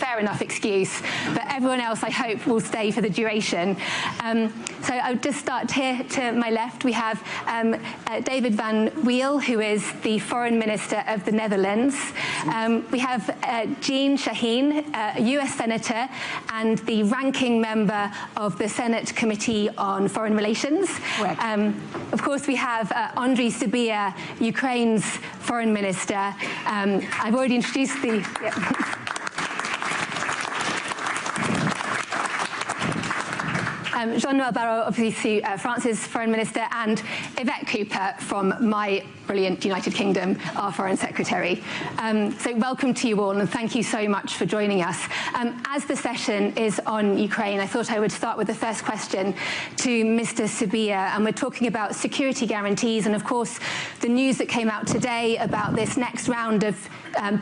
fair enough excuse, but everyone else, I hope, will stay for the duration. So I'll just start here to my left. We have David van Weel, who is the Foreign Minister of the Netherlands. We have Jeanne Shaheen, a US Senator and the ranking member of the Senate Committee on Foreign Relations. Of course, we have Andriy Sybiha, Ukraine's Foreign Minister. I've already introduced the... Jean-Noël Barrot, obviously France's Foreign Minister, and Yvette Cooper from my brilliant United Kingdom, our Foreign Secretary. So welcome to you all, and thank you so much for joining us. As the session is on Ukraine, I thought I would start with the first question to Mr. Sybiha, and we're talking about security guarantees, and of course the news that came out today about this next round of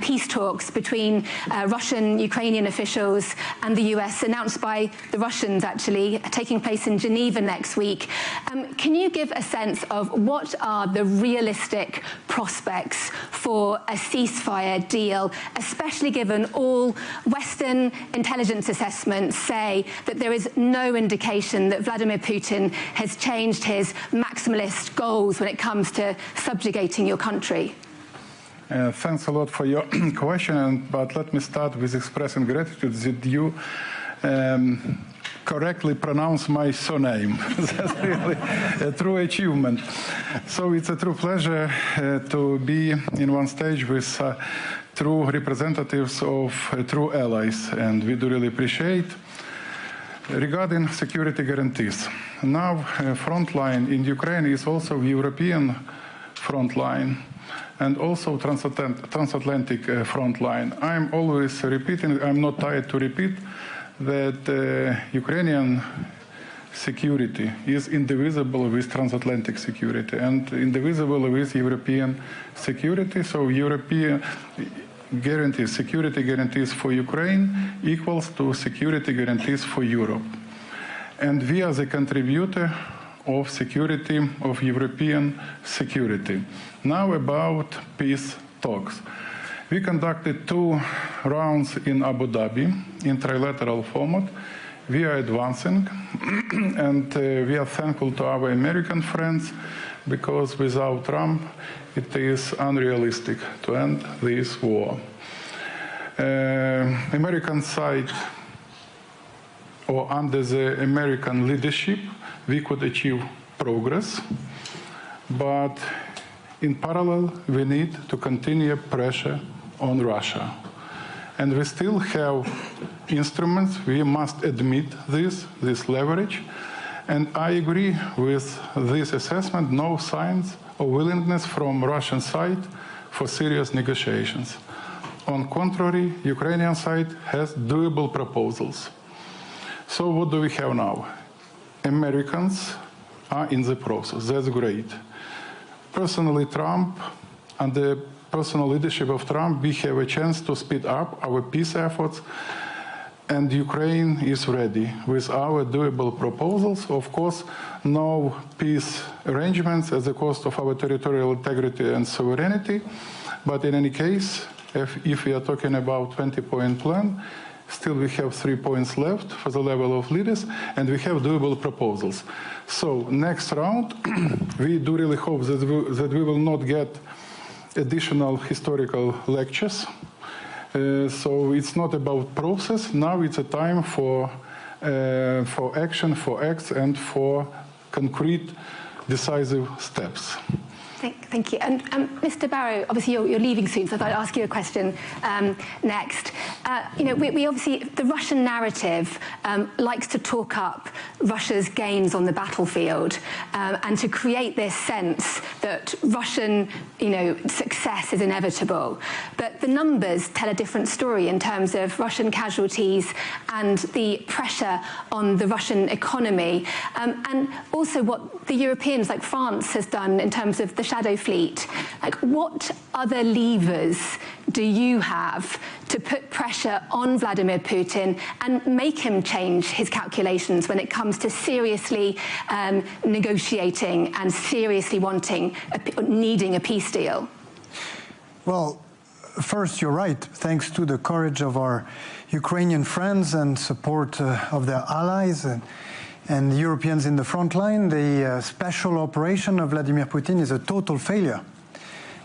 peace talks between Russian, Ukrainian officials and the US, announced by the Russians actually, taking place in Geneva next week. Can you give a sense of what are the realistic prospects for a ceasefire deal, especially given all Western intelligence assessments say that there is no indication that Vladimir Putin has changed his maximalist goals when it comes to subjugating your country? Thanks a lot for your question, but let me start with expressing gratitude that you correctly pronounce my surname. That's really a true achievement. So it's a true pleasure to be in one stage with true representatives of true allies, and we do really appreciate. Regarding security guarantees, now front line in Ukraine is also European front line, and also transatlantic front line. I'm always repeating, I'm not tired to repeat, that Ukrainian security is indivisible with transatlantic security and indivisible with European security. So European guarantees, security guarantees for Ukraine equals to security guarantees for Europe. And we are the contributor of security, of European security. Now about peace talks. We conducted 2 rounds in Abu Dhabi in trilateral format. We are advancing, and we are thankful to our American friends, because without Trump it is unrealistic to end this war. American side, or under the American leadership, we could achieve progress, but in parallel we need to continue pressure on Russia. And we still have instruments, we must admit this leverage, and I agree with this assessment, no signs of willingness from Russian side for serious negotiations. On contrary, Ukrainian side has doable proposals. So what do we have now? Americans are in the process, that's great. Personally, Trump, and the personal leadership of Trump, we have a chance to speed up our peace efforts, and Ukraine is ready with our doable proposals. Of course, no peace arrangements at the cost of our territorial integrity and sovereignty, but in any case, if we are talking about 20-point plan, still we have 3 points left for the level of leaders, and we have doable proposals. So next round, we do really hope that we will not get additional historical lectures. So it's not about process. Now it's a time for action, for acts, and for concrete, decisive steps. Thank you. And Mr. Barrot, obviously you're leaving soon, so I thought I'd ask you a question next. You know, we obviously, the Russian narrative likes to talk up Russia's gains on the battlefield and to create this sense that Russian, you know, success is inevitable. But the numbers tell a different story in terms of Russian casualties and the pressure on the Russian economy, and also what the Europeans, like France, has done in terms of the shadow fleet. Like, what other levers do you have to put pressure on Vladimir Putin and make him change his calculations when it comes to seriously negotiating and seriously needing a peace deal? Well, first, you're right. Thanks to the courage of our Ukrainian friends and support of their allies and the Europeans in the front line, the special operation of Vladimir Putin is a total failure.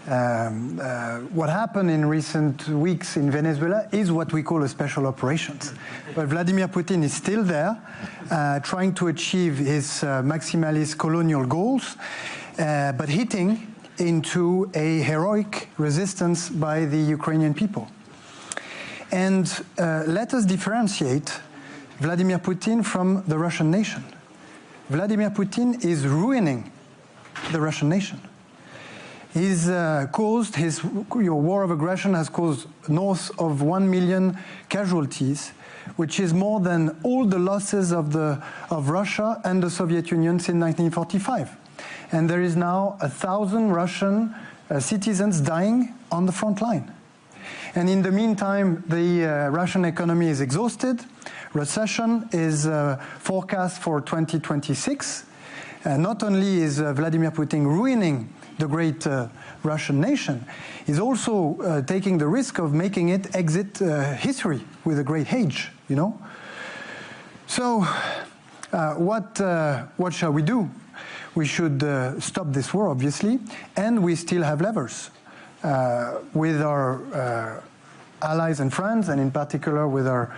What happened in recent weeks in Venezuela is what we call a special operations. But Vladimir Putin is still there, trying to achieve his maximalist colonial goals, but hitting into a heroic resistance by the Ukrainian people. And let us differentiate Vladimir Putin from the Russian nation. Vladimir Putin is ruining the Russian nation. He's caused, his war of aggression has caused north of 1 million casualties, which is more than all the losses of Russia and the Soviet Union since 1945. And there is now 1,000 Russian citizens dying on the front line. And in the meantime, the Russian economy is exhausted. Recession is forecast for 2026. Not only is Vladimir Putin ruining the great Russian nation, he's also taking the risk of making it exit history with a great age, you know. So what shall we do? We should stop this war, obviously, and we still have levers. With our allies and friends, and in particular with our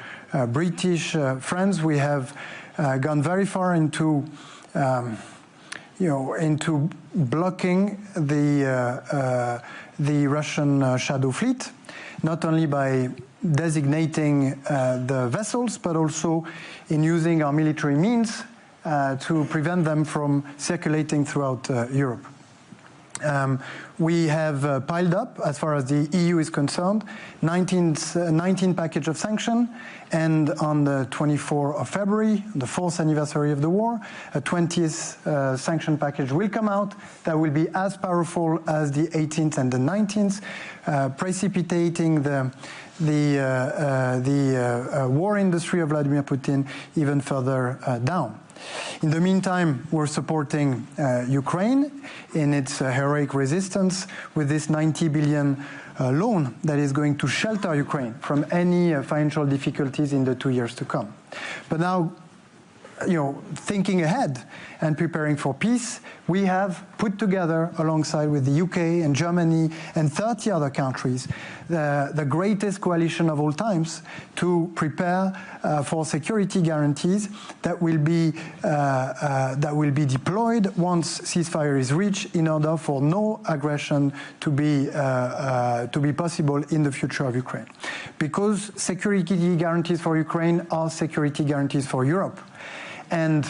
British friends, we have gone very far into into blocking the Russian shadow fleet, not only by designating the vessels, but also in using our military means to prevent them from circulating throughout Europe. We have piled up, as far as the EU is concerned, 19 package of sanctions, and on the 24th of February, the 4th anniversary of the war, a 20th sanction package will come out that will be as powerful as the 18th and the 19th, precipitating the war industry of Vladimir Putin even further down. In the meantime, we're supporting Ukraine in its heroic resistance with this 90 billion loan that is going to shelter Ukraine from any financial difficulties in the 2 years to come. But now, thinking ahead and preparing for peace, we have put together, alongside with the UK and Germany and 30 other countries, the greatest coalition of all times to prepare for security guarantees that will be deployed once ceasefire is reached, in order for no aggression to be possible in the future of Ukraine. Because security guarantees for Ukraine are security guarantees for Europe. And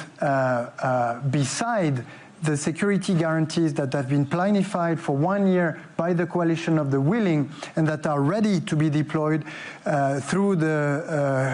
beside the security guarantees that have been planified for 1 year by the coalition of the willing and that are ready to be deployed through the